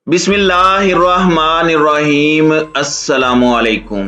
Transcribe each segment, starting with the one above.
बिस्मिल्लाहिर्रहमानिर्रहीम। अस्सलामुअलैकुम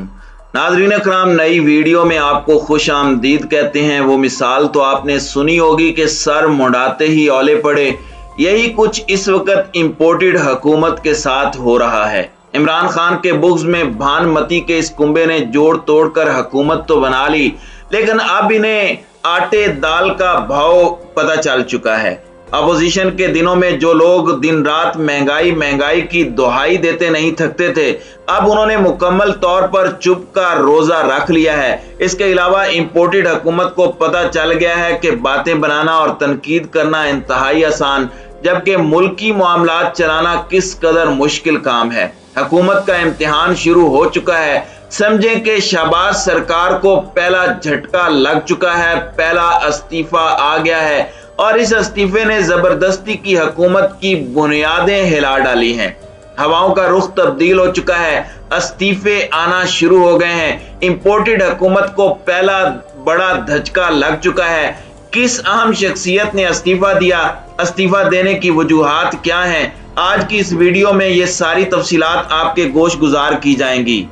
नाज़रीन कराम, नई वीडियो में आपको खुश आमदीद कहते हैं। वो मिसाल तो आपने सुनी होगी कि सर मुंडाते ही औले पड़े। यही कुछ इस वक्त इम्पोर्टेड हुकूमत के साथ हो रहा है। इमरान खान के बुग्ज में भानमती के इस कुंबे ने जोड़ तोड़ कर हुकूमत तो बना ली, लेकिन अब इन्हें आटे दाल का भाव पता चल चुका है। अपोजिशन के दिनों में जो लोग दिन रात महंगाई महंगाई की दुहाई देते नहीं थकते थे, अब उन्होंने मुकम्मल तौर पर चुप का रोजा रख लिया है। इसके अलावा इंपोर्टेड हुकूमत को पता चल गया है कि बातें बनाना और तनकीद करना इंतहाई आसान, जबकि मुल्की मामलात चलाना किस कदर मुश्किल काम है। हुकूमत का इम्तिहान शुरू हो चुका है। समझें कि शहबाज सरकार को पहला झटका लग चुका है, पहला इस्तीफा आ गया है और इस इस्तीफे ने जबरदस्ती की हुकूमत की बुनियादें हिला डाली हैं। हवाओं का रुख तब्दील हो चुका है, इस्तीफे आना शुरू हो गए हैं। इंपोर्टेड हुकूमत को पहला बड़ा धचका लग चुका है। किस अहम शख्सियत ने इस्तीफा दिया, इस्तीफा देने की वजूहात क्या हैं, आज की इस वीडियो में ये सारी तफसीलात आपके गोश गुजार की जाएंगी।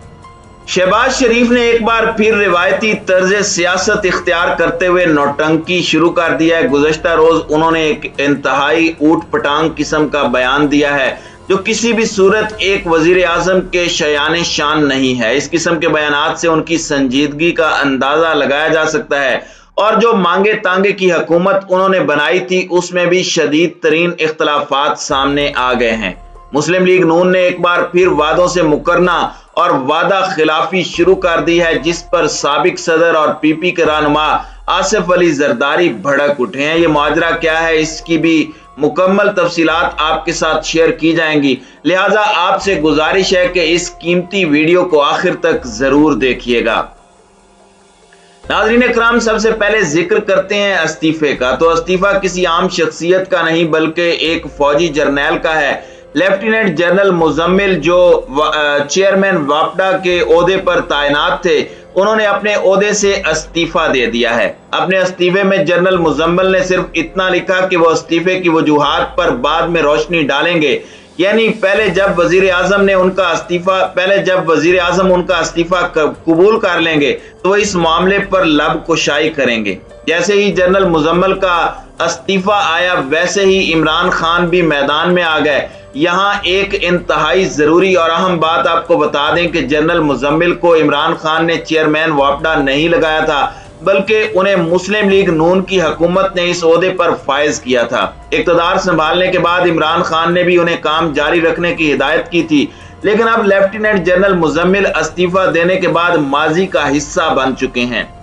शहबाज शरीफ ने एक बार फिर रिवायती तर्ज सियासत इख्तियार करते हुए नौटंकी शुरू कर दिया है। गुज़श्ता रोज उन्होंने एक इंतहाई ऊट पटांग किस्म का बयान दिया है जो किसी भी सूरत एक वजीर आजम के शयान शान नहीं है। इस किस्म के बयानात से उनकी संजीदगी का अंदाजा लगाया जा सकता है और जो मांगे तांगे की हुकूमत उन्होंने बनाई थी उसमें भी शदीद तरीन इख्तलाफात सामने आ गए हैं। मुस्लिम लीग नून ने एक बार फिर वादों से मुकरना और वादा खिलाफी शुरू कर दी है, जिस पर साबिक सदर और पीपी के रहनुमा आसिफ अली जरदारी भड़क उठे हैं। ये माजरा क्या है, इसकी भी मुकम्मल तफसीलात आपके साथ शेयर की जाएंगी, लिहाजा आपसे गुजारिश है कि इस कीमती वीडियो को आखिर तक जरूर देखिएगा। नाज़रीन इकराम, सबसे पहले जिक्र करते हैं इस्तीफे का। तो इस्तीफा किसी आम शख्सियत का नहीं बल्कि एक फौजी जर्नैल का है। लेफ्टिनेंट जनरल मुजम्मिल जो चेयरमैन वापडा के ओहदे पर तैनात थे, उन्होंने अपने ओहदे से इस्तीफा दे दिया है। अपने इस्तीफे में जनरल मुजम्मिल ने सिर्फ इतना लिखा कि वो इस्तीफे की वजूहात पर बाद में रोशनी डालेंगे, यानी पहले जब वजीर आजम उनका इस्तीफा कबूल कर लेंगे तो इस मामले पर लब कुशाई करेंगे। जैसे ही जनरल मुजम्मिल का इस्तीफा आया वैसे ही इमरान खान भी मैदान में आ गए। यहाँ एक इंतहाई जरूरी और अहम बात आपको बता दें कि जनरल मुजम्मिल को इमरान खान ने चेयरमैन वापडा नहीं लगाया था, बल्कि उन्हें मुस्लिम लीग नून की हुकूमत ने इस ओहदे पर फायज किया था। इक़्तिदार संभालने के बाद इमरान खान ने भी उन्हें काम जारी रखने की हिदायत की थी, लेकिन अब लेफ्टिनेंट जनरल मुजम्मिल इस्तीफा देने के बाद माजी का हिस्सा बन चुके हैं।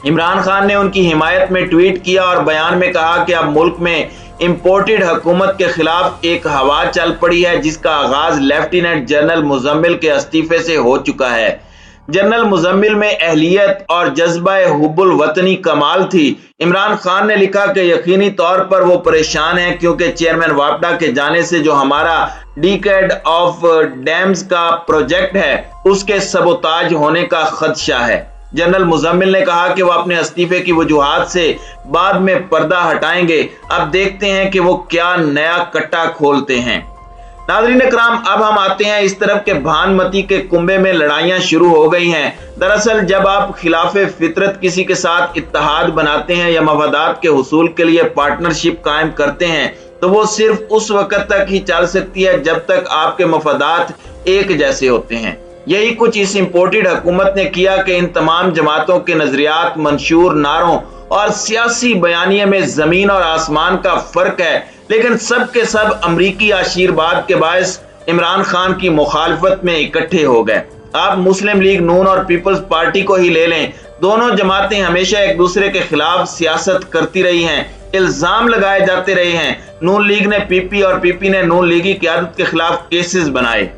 इमरान खान ने उनकी हिमायत में ट्वीट किया और बयान में कहा कि अब मुल्क में इंपोर्टेड हुकूमत के खिलाफ एक हवा चल पड़ी है, जिसका आगाज लेफ्टिनेंट जनरल मुजम्मिल के इस्तीफे से हो चुका है। जनरल मुजम्मिल में अहलियत और जज्बा हुब्बुल वतनी कमाल थी। इमरान खान ने लिखा कि यकीनी तौर पर वो परेशान हैं क्योंकि चेयरमैन वापडा के जाने से जो हमारा डिकेड ऑफ डैम्स का प्रोजेक्ट है उसके सबोताज होने का खदशा है। जनरल मुजम्मिल ने कहा कि वो अपने इस्तीफे की वजूहात से बाद में पर्दा हटाएंगे। अब देखते हैं कि वो क्या नया कट्टा खोलते हैं। नाज़रीन इकराम, अब हम आते हैं इस तरफ के भानमती के कुंबे में लड़ाइयां शुरू हो गई हैं। दरअसल जब आप खिलाफे फितरत किसी के साथ इत्तेहाद बनाते हैं या मफादात के हुसूल के लिए पार्टनरशिप कायम करते हैं तो वो सिर्फ उस वक्त तक ही चल सकती है जब तक आपके मफादात एक जैसे होते हैं। यही कुछ इस इंपोर्टेड हुकूमत ने किया कि इन तमाम जमातों के नजरियात, मंशूर नारों और सियासी बयानिए में जमीन और आसमान का फर्क है, लेकिन सब के सब अमरीकी आशीर्वाद के बायस इमरान खान की मुखालफत में इकट्ठे हो गए। आप मुस्लिम लीग नून और पीपल्स पार्टी को ही ले लें, दोनों जमातें हमेशा एक दूसरे के खिलाफ सियासत करती रही हैं, इल्जाम लगाए जाते रहे हैं। नून लीग ने पीपी और पीपी ने नून लीगी क़यादत के खिलाफ केसेस बनाए।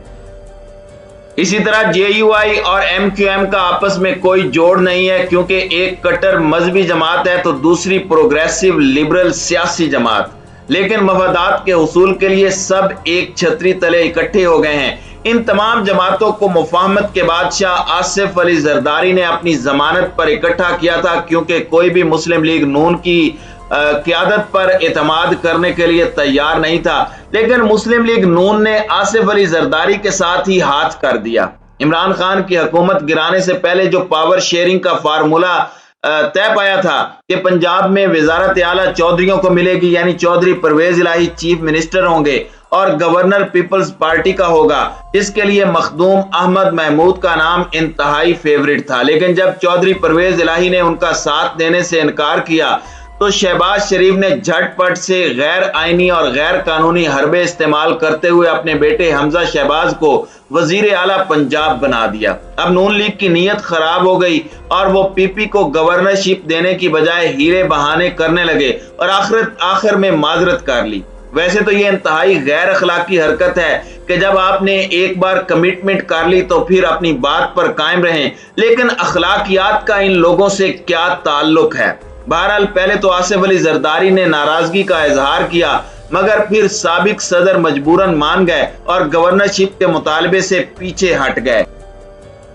इसी तरह जेयूआई और एमक्यूएम का आपस में कोई जोड़ नहीं है, क्योंकि एक कट्टर मजहबी जमात है तो दूसरी प्रोग्रेसिव लिबरल सियासी जमात, लेकिन मफादात के हुसूल के लिए सब एक छतरी तले इकट्ठे हो गए हैं। इन तमाम जमातों को मुफाहमत के बादशाह आसिफ अली जरदारी ने अपनी जमानत पर इकट्ठा किया था, क्योंकि कोई भी मुस्लिम लीग नून की क़यादत पर एतमाद करने के लिए तैयार नहीं था, लेकिन मुस्लिम लीग नून ने आसिफ अली जरदारी के साथ ही हाथ कर दिया। इमरान खान की हुकूमत गिराने से पहले जो पावर शेयरिंग का फार्मूला तय पाया था कि पंजाब में वजारत आला चौधरियों को मिलेगी, यानी चौधरी परवेज इलाही चीफ मिनिस्टर होंगे और गवर्नर पीपल्स पार्टी का होगा, इसके लिए मखदूम अहमद महमूद का नाम इंतहाई फेवरेट था। लेकिन जब चौधरी परवेज इलाही ने उनका साथ देने से इनकार किया तो शहबाज शरीफ ने झटपट से गैर आईनी और गैर कानूनी हरबे इस्तेमाल करते हुए अपने बेटे हमजा शहबाज को वजीर आला पंजाब बना दिया। अब नून लीग की नीयत खराब हो गई और वो पीपी को गवर्नरशिप देने की बजाय हीरे बहाने करने लगे और आखिर में माजरत कर ली। वैसे तो ये इंतहाई गैर अखलाकी हरकत है कि जब आपने एक बार कमिटमेंट कर ली तो फिर अपनी बात पर कायम रहें, लेकिन अखलाकियात का इन लोगों से क्या ताल्लुक है। बहरहाल पहले तो आसिफ अली जरदारी ने नाराजगी का इजहार किया, मगर फिर साबिक सदर मजबूरन मान गए और गवर्नरशिप के मुतालबे से पीछे हट गए।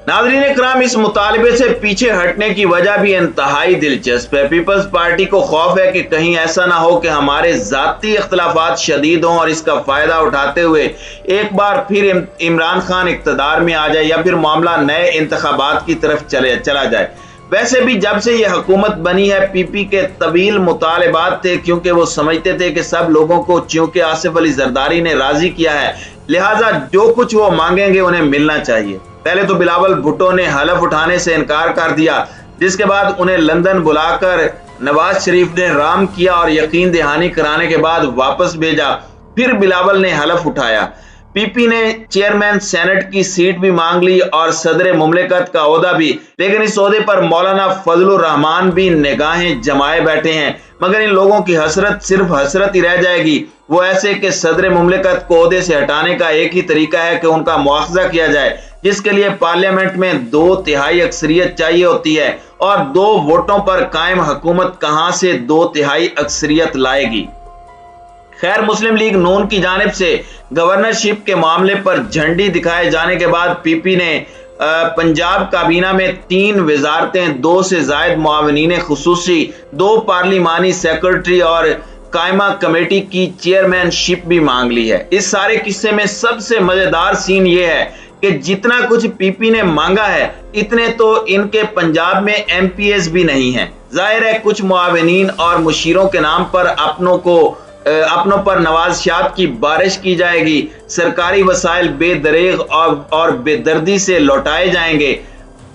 नाज़रीन इकराम, इस मुतालबे से पीछे हटने की वजह भी इंतहाई दिलचस्प है। पीपल्स पार्टी को खौफ है कि कहीं ऐसा ना हो कि हमारे जाती इख्तलाफात शदीद हों और इसका फायदा उठाते हुए एक बार फिर इमरान खान इख्तदार में आ जाए या फिर मामला नए इंतखाबात की तरफ चला जाए। वैसे भी जब से यह हुकूमत बनी है पीपी के तवील मुतालबात थे, क्योंकि वो समझते थे कि सब लोगों को चूंकि आसिफ अली जरदारी ने राजी किया है, लिहाजा जो कुछ वो मांगेंगे उन्हें मिलना चाहिए। पहले तो बिलावल भुट्टो ने हलफ उठाने से इनकार कर दिया, जिसके बाद उन्हें लंदन बुलाकर नवाज शरीफ ने राम किया और यकीन दहानी कराने के बाद वापस भेजा। फिर बिलावल ने हलफ उठाया। पीपी ने चेयरमैन सेनेट की सीट भी मांग ली और सदर मुमलिकत का ओहदा भी, लेकिन इस ओहदे पर मौलाना फजलुर रहमान भी निगाहें जमाए बैठे हैं। मगर इन लोगों की हसरत सिर्फ हसरत ही रह जाएगी। वो ऐसे कि सदर मुमलिकत को ओहदे से हटाने का एक ही तरीका है कि उनका मुआवजा किया जाए, जिसके लिए पार्लियामेंट में 2/3 अक्सरियत चाहिए होती है और 2 वोटों पर कायम हुकूमत कहां से 2/3 अक्सरियत लाएगी। खैर, मुस्लिम लीग नून की जानिब से गवर्नरशिप के मामले पर झंडी दिखाए जाने के बाद पीपी ने पंजाब काबीना में 3 वजारतें, 2 से जायद मुआविनीन खुसूसी, 2 पार्लिमानी सेक्रेटरी और कायमा कमेटी की चेयरमैनशिप भी मांग ली है। इस सारे किस्से में सबसे मजेदार सीन ये है कि जितना कुछ पीपी ने मांगा है इतने तो इनके पंजाब में एमपीएस भी नहीं है। जाहिर है कुछ मुआविनीन और मुशीरों के नाम पर अपनों पर नवाज़शात की बारिश की जाएगी। सरकारी वसाइल बेदरेग और बेदर्दी से लौटाए जाएंगे।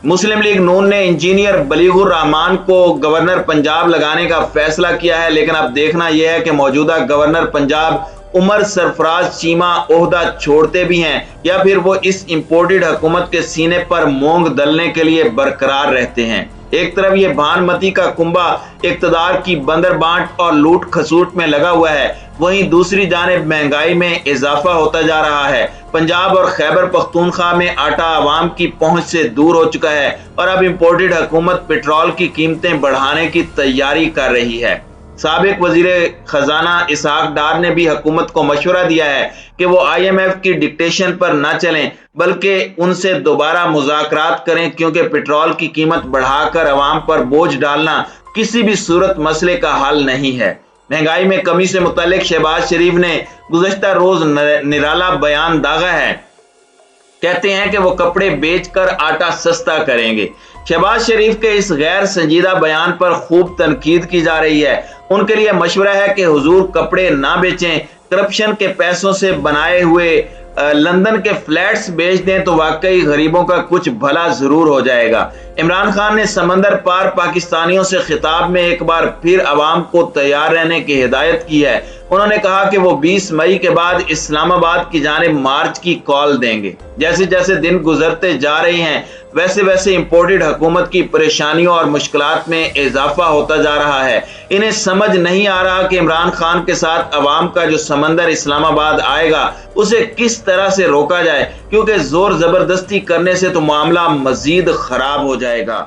मुस्लिम लीग नून ने इंजीनियर बलीगुर रहमान को गवर्नर पंजाब लगाने का फैसला किया है, लेकिन अब देखना यह है कि मौजूदा गवर्नर पंजाब उमर सरफराज चीमा ओहदा छोड़ते भी हैं या फिर वो इस इंपोर्टेड हुकूमत के सीने पर मोंग दलने के लिए बरकरार रहते हैं। एक तरफ ये भानमती का कुंबा इक्तदार की बंदर बांट और लूट खसूट में लगा हुआ है, वहीं दूसरी जानिब महंगाई में इजाफा होता जा रहा है। पंजाब और खैबर पख्तूनख्वा में आटा आवाम की पहुंच से दूर हो चुका है और अब इंपोर्टेड हुकूमत पेट्रोल की कीमतें बढ़ाने की तैयारी कर रही है। साबिक वजीर खजाना इसहाक डार ने भी हुकूमत को मशवरा दिया है कि वो IMF की डिक्टेशन पर न चलें, बल्कि उनसे दोबारा मुज़ाकरात करें, क्योंकि पेट्रोल की कीमत बढ़ाकर अवाम पर बोझ डालना किसी भी सूरत मसले का हल नहीं है। महंगाई में कमी से मुतालिक शहबाज शरीफ ने गुज़श्ता रोज निराला बयान दागा है। कहते हैं कि वो कपड़े बेचकर आटा सस्ता करेंगे। शहबाज शरीफ के इस गैर संजीदा बयान पर खूब तनकीद की जा रही है। उनके लिए मशवरा है कि हुजूर कपड़े ना बेचें, करप्शन के पैसों से बनाए हुए लंदन के फ्लैट्स बेच दें तो वाकई गरीबों का कुछ भला जरूर हो जाएगा। इमरान खान ने समंदर पार पाकिस्तानियों से खिताब में एक बार फिर अवाम को तैयार रहने की हिदायत की है। उन्होंने कहा कि वो 20 मई के बाद इस्लामाबाद की जानिब मार्च की कॉल देंगे। जैसे जैसे दिन गुजरते जा रहे हैं वैसे वैसे इंपोर्टेड हुकूमत की परेशानियों और मुश्किलात में इजाफा होता जा रहा है। इन्हें समझ नहीं आ रहा कि इमरान खान के साथ अवाम का जो समंदर इस्लामाबाद आएगा उसे किस तरह से रोका जाए, क्योंकि जोर जबरदस्ती करने से तो मामला मजीद खराब हो जाएगा।